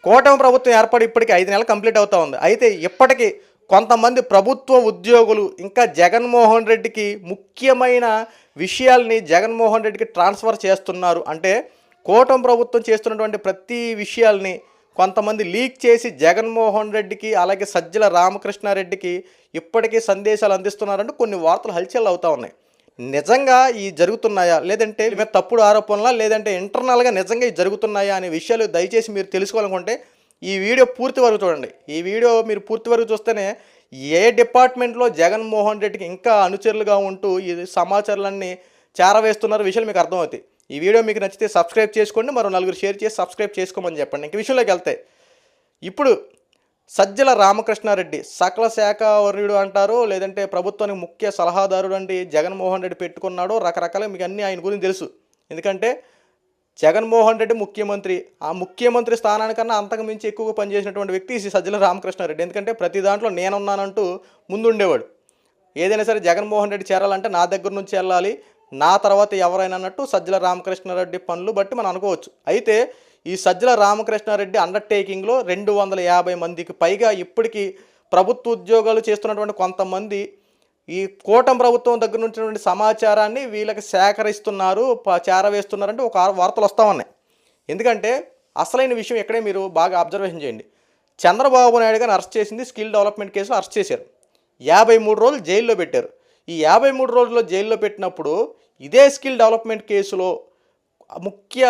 కూటమి ప్రభుత్వం ఏర్పడి ఇప్పటికి 5 నెలలు కంప్లీట్ అవుతా ఉంది. అయితే ఇప్పటికీ కొంతమంది ప్రభుత్వ ఉద్యోగులు ఇంకా జగన్మోహన్ రెడ్డికి ముఖ్యమైన విషయాల్ని జగన్మోహన్ రెడ్డికి ట్రాన్స్ఫర్ చేస్తున్నారు. అంటే కూటమి ప్రభుత్వం చేస్తున్నటువంటి ప్రతి విషయాల్ని కొంతమంది లీక్ చేసి జగన్మోహన్ రెడ్డికి అలాగే సజ్జల రామకృష్ణారెడ్డికి ఇప్పటికీ సందేశాలు అందిస్తున్నారంటూ కొన్ని వార్తలు హల్చల్ అవుతూ ఉన్నాయి. నిజంగా ఈ జరుగుతున్నాయా, లేదంటే మీద తప్పుడు ఆరోపణలా, లేదంటే ఇంటర్నల్గా నిజంగా ఇవి జరుగుతున్నాయా అనే విషయాలు దయచేసి మీరు తెలుసుకోవాలనుకుంటే ఈ వీడియో పూర్తి వరకు చూడండి. ఈ వీడియో మీరు పూర్తి వరకు చూస్తేనే ఏ డిపార్ట్మెంట్లో జగన్మోహన్ రెడ్డికి ఇంకా అనుచరులుగా ఉంటూ ఈ సమాచారాలన్నీ చేరవేస్తున్నారు విషయాలు మీకు అర్థమవుతాయి. ఈ వీడియో మీకు నచ్చితే సబ్స్క్రైబ్ చేసుకోండి, మరో నలుగురు షేర్ చేసి సబ్స్క్రైబ్ చేసుకోమని చెప్పండి. ఇంక విషయంలోకి వెళ్తే ఇప్పుడు సజ్జల రామకృష్ణారెడ్డి సకల శాఖ వర్యుడు అంటారు, లేదంటే ప్రభుత్వానికి ముఖ్య సలహాదారుడు అంటే జగన్మోహన్ రెడ్డి పెట్టుకున్నాడు. రకరకాల మీకు అన్నీ ఆయన గురించి తెలుసు. ఎందుకంటే జగన్మోహన్ రెడ్డి ముఖ్యమంత్రి, ఆ ముఖ్యమంత్రి స్థానానికన్నా అంతకు మించి ఎక్కువగా పనిచేసినటువంటి వ్యక్తి ఈ సజ్జల రామకృష్ణారెడ్డి. ఎందుకంటే ప్రతి దాంట్లో నేనున్నానంటూ ముందుండేవాడు. ఏదైనా సరే జగన్మోహన్ రెడ్డి చేరాలంటే నా దగ్గర నుంచి వెళ్ళాలి, నా తర్వాత ఎవరైనా అన్నట్టు సజ్జల రామకృష్ణారెడ్డి పనులు బట్టి మనం అనుకోవచ్చు. అయితే ఈ సజ్జల రామకృష్ణారెడ్డి అండర్టేకింగ్లో 250 మందికి పైగా ఇప్పటికీ ప్రభుత్వ ఉద్యోగాలు చేస్తున్నటువంటి కొంతమంది ఈ కూటమి ప్రభుత్వం దగ్గర నుంచి సమాచారాన్ని వీళ్ళకి సేకరిస్తున్నారు, చేరవేస్తున్నారంటే ఒక వార్తలు వస్తూ ఉన్నాయి. ఎందుకంటే అసలైన విషయం ఎక్కడే మీరు బాగా అబ్జర్వేషన్ చేయండి. చంద్రబాబు నాయుడు గారిని అరెస్ట్ చేసింది స్కిల్ డెవలప్మెంట్ కేసులో అరెస్ట్ చేశారు. 53 రోజులు జైల్లో పెట్టారు. ఈ 53 రోజుల్లో జైల్లో పెట్టినప్పుడు ఇదే స్కిల్ డెవలప్మెంట్ కేసులో ముఖ్య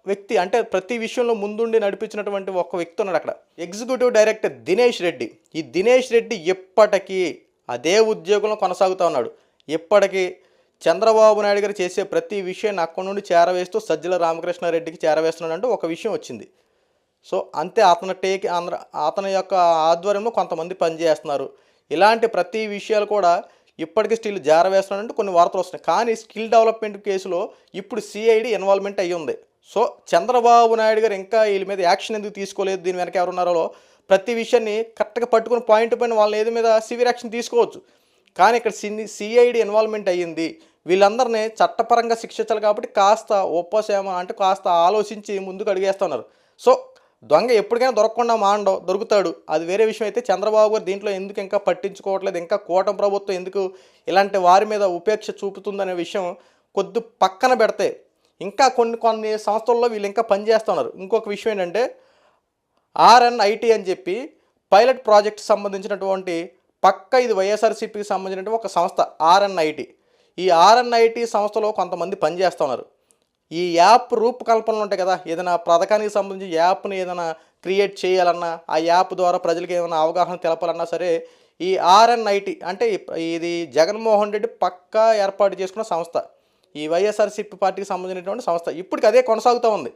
వ్యక్తి అంటే ప్రతి విషయంలో ముందుండి నడిపించినటువంటి ఒక వ్యక్తి ఉన్నాడు అక్కడ, ఎగ్జిక్యూటివ్ డైరెక్టర్ దినేష్ రెడ్డి. ఈ దినేష్ రెడ్డి ఇప్పటికీ అదే ఉద్యోగంలో కొనసాగుతూ ఉన్నాడు. ఇప్పటికీ చంద్రబాబు నాయుడు గారు చేసే ప్రతి విషయాన్ని అక్కడి నుండి చేరవేస్తూ సజ్జల రామకృష్ణారెడ్డికి చేరవేస్తున్నాడంటూ ఒక విషయం వచ్చింది. సో అంతే, అతని యొక్క ఆధ్వర్యంలో కొంతమంది పనిచేస్తున్నారు. ఇలాంటి ప్రతి విషయాలు కూడా ఇప్పటికీ స్టిల్ జారవేస్తున్నాడంటూ కొన్ని వార్తలు వస్తున్నాయి. కానీ స్కిల్ డెవలప్మెంట్ కేసులో ఇప్పుడు సిఐడి ఇన్వాల్వ్మెంట్ అయ్యి ఉంది. సో చంద్రబాబు నాయుడు గారు ఇంకా వీళ్ళ మీద యాక్షన్ ఎందుకు తీసుకోలేదు, దీని వెనక ఎవరున్నారో ప్రతి విషయాన్ని కరెక్ట్గా పట్టుకుని పాయింట్ పైన వాళ్ళని ఏది మీద సివియర్ యాక్షన్ తీసుకోవచ్చు. కానీ ఇక్కడ సిఐడి ఇన్వాల్వ్మెంట్ అయ్యింది. వీళ్ళందరినీ చట్టపరంగా శిక్షించాలి కాబట్టి కాస్త ఉపశమ అంటే కాస్త ఆలోచించి ముందుకు అడిగేస్తున్నారు. సో దొంగ ఎప్పటికైనా దొరకకుండా దొరుకుతాడు, అది వేరే విషయం. అయితే చంద్రబాబు గారు దీంట్లో ఎందుకు ఇంకా పట్టించుకోవట్లేదు, ఇంకా కూటమి ప్రభుత్వం ఎందుకు ఇలాంటి వారి మీద ఉపేక్ష చూపుతుందనే విషయం కొద్ది పక్కన పెడితే ఇంకా కొన్ని సంస్థల్లో వీళ్ళు ఇంకా పనిచేస్తున్నారు. ఇంకొక విషయం ఏంటంటే RNIT అని చెప్పి పైలట్ ప్రాజెక్ట్ సంబంధించినటువంటి ఇది వైఎస్ఆర్సీపీకి సంబంధించినటువంటి ఒక సంస్థ RNIT. ఈ RNIT సంస్థలో కొంతమంది పనిచేస్తున్నారు. ఈ యాప్ రూపకల్పనలు ఉంటాయి కదా, ఏదైనా పథకానికి సంబంధించి యాప్ని ఏదైనా క్రియేట్ చేయాలన్నా, ఆ యాప్ ద్వారా ప్రజలకు ఏమైనా అవగాహన తెలపాలన్నా సరే ఈ RNIT అంటే ఇది జగన్మోహన్ రెడ్డి ఏర్పాటు చేసుకున్న సంస్థ, ఈ వైఎస్ఆర్సీపీ పార్టీకి సంబంధించినటువంటి సంస్థ. ఇప్పటికి అదే కొనసాగుతూ ఉంది.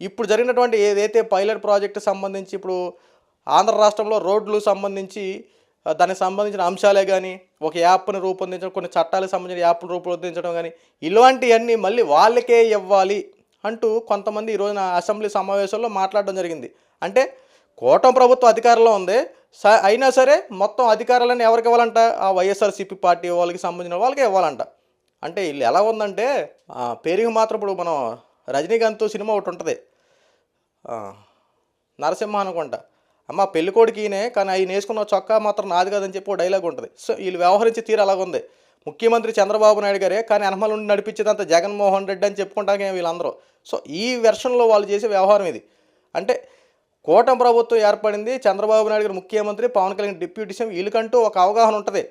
ఇప్పుడు జరిగినటువంటి ఏదైతే పైలట్ ప్రాజెక్టు సంబంధించి ఇప్పుడు ఆంధ్ర రాష్ట్రంలో రోడ్లు సంబంధించి దానికి సంబంధించిన అంశాలే కానీ, ఒక యాప్ని రూపొందించడం, కొన్ని చట్టాలకు సంబంధించిన యాప్ను రూపొందించడం కానీ, ఇలాంటివన్నీ మళ్ళీ వాళ్ళకే ఇవ్వాలి అంటూ కొంతమంది ఈరోజున అసెంబ్లీ సమావేశంలో మాట్లాడడం జరిగింది. అంటే కూటమి ప్రభుత్వం అధికారంలో ఉంది, అయినా సరే మొత్తం అధికారాలన్నీ ఎవరికి ఇవ్వాలంట, ఆ వైఎస్ఆర్సీపీ పార్టీ వాళ్ళకి సంబంధించిన వాళ్ళకే ఇవ్వాలంట. అంటే వీళ్ళు ఎలా ఉందంటే పేరుకి మాత్రం ఇప్పుడు మనం రజనీకాంత్ సినిమా ఒకటి ఉంటుంది, నరసింహ అనుకుంటా, అమ్మ పెళ్ళికోడికి ఈయనే కానీ ఆయన వేసుకున్న చొక్కా మాత్రం నాది కాదని చెప్పి ఒక డైలాగ్ ఉంటుంది. సో వీళ్ళు వ్యవహరించే తీరు అలాగుంది. ముఖ్యమంత్రి చంద్రబాబు నాయుడు గారే కానీ అనమల నుండి నడిపించేదంతా జగన్మోహన్ రెడ్డి అని చెప్పుకుంటాకే వీళ్ళందరూ. సో ఈ వెర్షన్లో వాళ్ళు చేసే వ్యవహారం ఇది. అంటే కూటమి ప్రభుత్వం ఏర్పడింది, చంద్రబాబు నాయుడు గారు ముఖ్యమంత్రి, పవన్ కళ్యాణ్ డిప్యూటీ సీఎం, వీళ్ళకంటూ ఒక అవగాహన ఉంటుంది.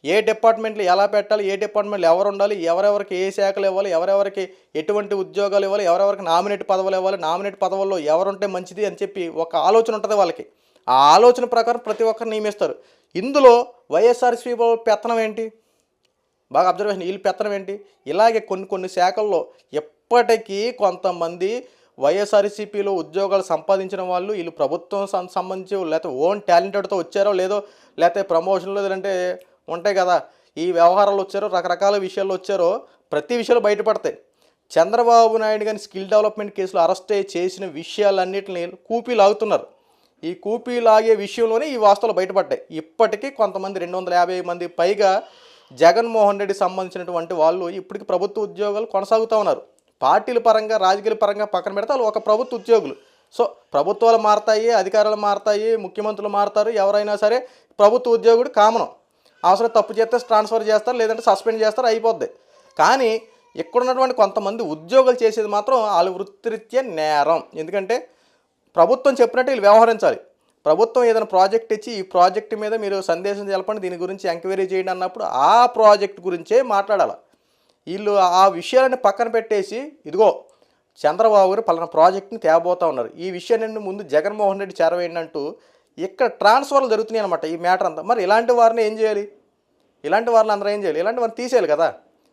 ఏ డిపార్ట్మెంట్లు ఎలా పెట్టాలి, ఏ డిపార్ట్మెంట్లు ఎవరు ఉండాలి, ఎవరెవరికి ఏ శాఖలు ఇవ్వాలి, ఎవరెవరికి ఎటువంటి ఉద్యోగాలు ఇవ్వాలి, ఎవరెవరికి నామినేట్ పదవులు ఇవ్వాలి, నామినేట్ పదవుల్లో ఎవరుంటే మంచిది అని చెప్పి ఒక ఆలోచన ఉంటుంది వాళ్ళకి. ఆ ఆలోచన ప్రకారం ప్రతి ఒక్కరు నియమిస్తారు. ఇందులో వైఎస్ఆర్సీపీ పెత్తనం ఏంటి, బాగా అబ్జర్వేషన్, వీళ్ళు పెత్తనం ఏంటి? ఇలాగే కొన్ని శాఖల్లో ఎప్పటికీ కొంతమంది వైఎస్ఆర్సీపీలో ఉద్యోగాలు సంపాదించిన వాళ్ళు వీళ్ళు ప్రభుత్వం సంబంధించి లేకపోతే ఓన్ టాలెంటెడ్తో వచ్చారో లేదో, లేకపోతే ప్రమోషన్లు లేదంటే ఉంటాయి కదా ఈ వ్యవహారాలు వచ్చారో, రకరకాల విషయాల్లో వచ్చారో ప్రతి విషయాలు బయటపడతాయి. చంద్రబాబు నాయుడు గారిని స్కిల్ డెవలప్మెంట్ కేసులో అరెస్ట్ చేసిన విషయాలన్నింటినీ కూపీ లాగుతున్నారు. ఈ కూపీ లాగే విషయంలోనే ఈ వాస్తవాలు బయటపడ్డాయి. ఇప్పటికీ కొంతమంది 250 మంది పైగా జగన్మోహన్ రెడ్డి సంబంధించినటువంటి వాళ్ళు ఇప్పటికీ ప్రభుత్వ ఉద్యోగాలు కొనసాగుతూ ఉన్నారు. పార్టీల పరంగా రాజకీయాల పరంగా పక్కన పెడితే వాళ్ళు ఒక ప్రభుత్వ ఉద్యోగులు. సో ప్రభుత్వాలు మారతాయి, అధికారులు మారతాయి, ముఖ్యమంత్రులు మారతారు, ఎవరైనా సరే ప్రభుత్వ ఉద్యోగుడు కామను. అవసరం తప్పు చేస్తే ట్రాన్స్ఫర్ చేస్తారు, లేదంటే సస్పెండ్ చేస్తారు, అయిపోద్ది. కానీ ఇక్కడున్నటువంటి కొంతమంది ఉద్యోగులు చేసేది మాత్రం వాళ్ళ వృత్తిరీత్యా నేరం. ఎందుకంటే ప్రభుత్వం చెప్పినట్టు వీళ్ళు వ్యవహరించాలి. ప్రభుత్వం ఏదైనా ప్రాజెక్ట్ ఇచ్చి ఈ ప్రాజెక్ట్ మీద మీరు సందేశం తెలపండి, దీని గురించి ఎంక్వైరీ చేయండి అన్నప్పుడు ఆ ప్రాజెక్ట్ గురించే మాట్లాడాలి. వీళ్ళు ఆ విషయాలను పక్కన పెట్టేసి ఇదిగో చంద్రబాబు గారు పలానా ప్రాజెక్ట్ని తేబోతా ఉన్నారు, ఈ విషయాన్ని ముందు జగన్మోహన్ రెడ్డి చేరవేయండి అంటూ ఇక్కడ ట్రాన్స్ఫర్లు జరుగుతున్నాయి అనమాట ఈ మ్యాటర్ అంతా. మరి ఇలాంటి వారిని ఏం చేయాలి? ఇలాంటి వారిని అందరూ ఏం చేయాలి? ఇలాంటి వారిని తీసేయాలి కదా.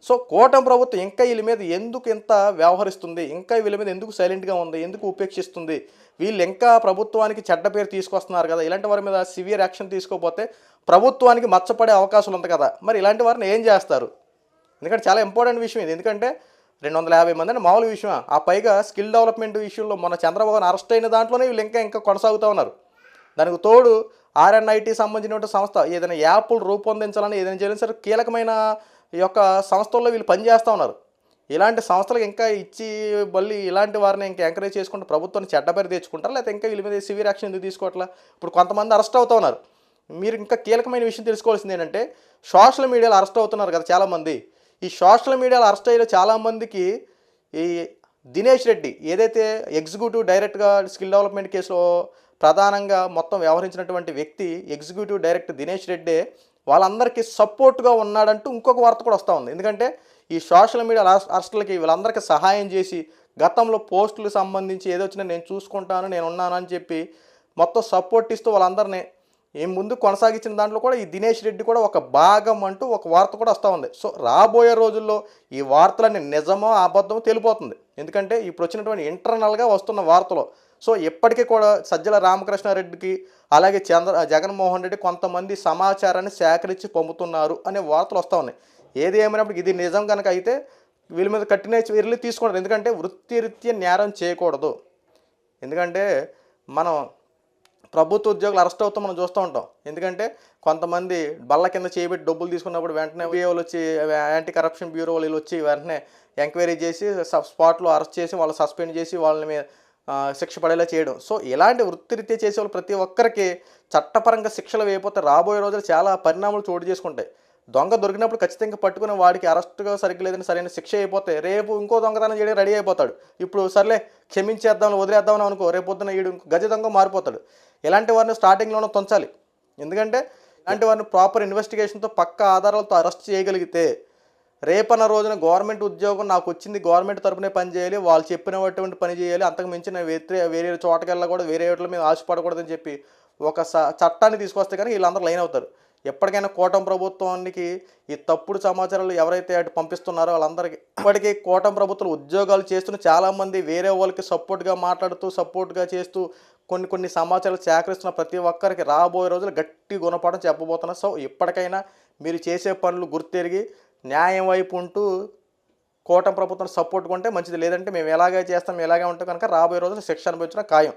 సో కూటమి ప్రభుత్వం ఇంకా వీళ్ళ మీద ఎందుకు ఇంత వ్యవహరిస్తుంది, ఇంకా వీళ్ళ మీద ఎందుకు సైలెంట్గా ఉంది, ఎందుకు ఉపేక్షిస్తుంది? వీళ్ళు ఇంకా ప్రభుత్వానికి చెడ్డ పేరు తీసుకొస్తున్నారు కదా. ఇలాంటి వారి మీద సివియర్ యాక్షన్ తీసుకోకపోతే ప్రభుత్వానికి మచ్చపడే అవకాశాలు ఉంది కదా. మరి ఇలాంటి వారిని ఏం చేస్తారు? ఎందుకంటే చాలా ఇంపార్టెంట్ విషయం ఇది. ఎందుకంటే 250 మంది అంటే మామూలు విషయం. ఆ పైగా స్కిల్ డెవలప్మెంట్ విషయంలో మన చంద్రబాబు అరెస్ట్ అయిన దాంట్లోనే వీళ్ళు ఇంకా కొనసాగుతూ ఉన్నారు. దానికి తోడు ఆర్ఎన్ఐటీ సంబంధించిన సంస్థ ఏదైనా యాప్లు రూపొందించాలని ఏదైనా చేయాలని సరే కీలకమైన ఈ యొక్క సంస్థల్లో వీళ్ళు పనిచేస్తూ ఉన్నారు. ఇలాంటి సంస్థలకు ఇంకా ఇచ్చి మళ్ళీ ఇలాంటి వారిని ఇంకా ఎంకరేజ్ చేసుకుంటూ ప్రభుత్వాన్ని చెడ్డపేరు తెచ్చుకుంటారు, లేకపోతే ఇంకా వీళ్ళ మీద సివియర్ యాక్షన్ ఎందుకు తీసుకోవట్లా? ఇప్పుడు కొంతమంది అరెస్ట్ అవుతూ ఉన్నారు. మీరు ఇంకా కీలకమైన విషయం తెలుసుకోవాల్సింది ఏంటంటే సోషల్ మీడియాలో అరెస్ట్ అవుతున్నారు కదా చాలామంది. ఈ సోషల్ మీడియాలో అరెస్ట్ అయ్యే చాలామందికి ఈ దినేష్ రెడ్డి ఏదైతే ఎగ్జిక్యూటివ్ డైరెక్ట్గా స్కిల్ డెవలప్మెంట్ కేసులో ప్రధానంగా మొత్తం వ్యవహరించినటువంటి వ్యక్తి ఎగ్జిక్యూటివ్ డైరెక్టర్ దినేష్ రెడ్డి వాళ్ళందరికీ సపోర్ట్గా ఉన్నాడంటూ ఇంకొక వార్త కూడా వస్తూ ఉంది. ఎందుకంటే ఈ సోషల్ మీడియా అరెస్టులకి వీళ్ళందరికీ సహాయం చేసి గతంలో పోస్టులు సంబంధించి ఏదో వచ్చినా నేను చూసుకుంటాను, నేను ఉన్నాను అని చెప్పి మొత్తం సపోర్ట్ ఇస్తూ వాళ్ళందరినీ ముందు కొనసాగించిన దాంట్లో కూడా ఈ దినేష్ రెడ్డి కూడా ఒక భాగం అంటూ ఒక వార్త కూడా వస్తూ ఉంది. సో రాబోయే రోజుల్లో ఈ వార్తలన్నీ నిజమో అబద్ధమో తెలిపోతుంది. ఎందుకంటే ఇప్పుడు వచ్చినటువంటి ఇంటర్నల్గా వస్తున్న వార్తలు. సో ఇప్పటికీ కూడా సజ్జల రామకృష్ణారెడ్డికి అలాగే జగన్మోహన్ రెడ్డి కొంతమంది సమాచారాన్ని సేకరించి పంపుతున్నారు అనే వార్తలు వస్తూ ఉన్నాయి. ఏది ఏమైనప్పుడు ఇది నిజం కనుక అయితే వీళ్ళ మీద కఠిన చర్యలు తీసుకుంటారు. ఎందుకంటే వృత్తిరీత్యా నేరం చేయకూడదు. ఎందుకంటే మనం ప్రభుత్వ ఉద్యోగులు అరెస్ట్ అవుతాం మనం చూస్తూ ఉంటాం. ఎందుకంటే కొంతమంది బల్ల కింద చేయబెట్టి డబ్బులు తీసుకున్నప్పుడు వెంటనే వాళ్ళు వచ్చి యాంటీ కరప్షన్ బ్యూరో వాళ్ళు వచ్చి వెంటనే ఎంక్వైరీ చేసి స్పాట్లో అరెస్ట్ చేసి వాళ్ళు సస్పెండ్ చేసి వాళ్ళని మీద శిక్ష పడేలా చేయడం. సో ఇలాంటి వృత్తిరీత్యా చేసే వాళ్ళు ప్రతి ఒక్కరికి చట్టపరంగా శిక్షలు వేయకపోతే రాబోయే రోజులు చాలా పరిణామాలు చోటు చేసుకుంటాయి. దొంగ దొరికినప్పుడు ఖచ్చితంగా పట్టుకుని వాడికి అరెస్ట్గా సరిగ్గా లేదని సరైన శిక్ష అయిపోతే రేపు ఇంకో దొంగతనం చేయడం రెడీ అయిపోతాడు. ఇప్పుడు సర్లే క్షమించేద్దాం వదిలేద్దామని అనుకో, రేపు పొద్దున ఈడు గజ దొంగ మారిపోతాడు. ఇలాంటి వారిని స్టార్టింగ్లోనే తొంచాలి. ఎందుకంటే ఇలాంటి వారిని ప్రాపర్ ఇన్వెస్టిగేషన్తో పక్కా ఆధారాలతో అరెస్ట్ చేయగలిగితే రేపన్న రోజున గవర్నమెంట్ ఉద్యోగం నాకు వచ్చింది, గవర్నమెంట్ తరపునే పని చేయాలి, వాళ్ళు చెప్పినటువంటి పని చేయాలి, అంతకు మించిన వేరే చోటకెళ్ళా కూడా వేరే వాటి మీద ఆశపడకూడదని చెప్పి ఒక చట్టాన్ని తీసుకొస్తే కానీ వీళ్ళందరూ లైన్ అవుతారు. ఎప్పటికైనా కూటమి ప్రభుత్వానికి ఈ తప్పుడు సమాచారాలు ఎవరైతే అటు పంపిస్తున్నారో వాళ్ళందరికీ ఇప్పటికీ కూటమి ప్రభుత్వం ఉద్యోగాలు చేస్తున్న చాలామంది వేరే వాళ్ళకి సపోర్ట్గా మాట్లాడుతూ సపోర్ట్గా చేస్తూ కొన్ని సమాచారాలు సేకరిస్తున్న ప్రతి ఒక్కరికి రాబోయే రోజులు గట్టి గుణపాఠం చెప్పబోతున్నారు. సో ఇప్పటికైనా మీరు చేసే పనులు గుర్తెరిగి న్యాయం వైపు ఉంటూ కూటమి ప్రభుత్వం సపోర్ట్ కొంటే మంచిది. లేదంటే మేము ఎలాగే చేస్తాం ఎలాగే ఉంటే కనుక రాబోయే రోజులు శిక్ష అనుభవించడం ఖాయం.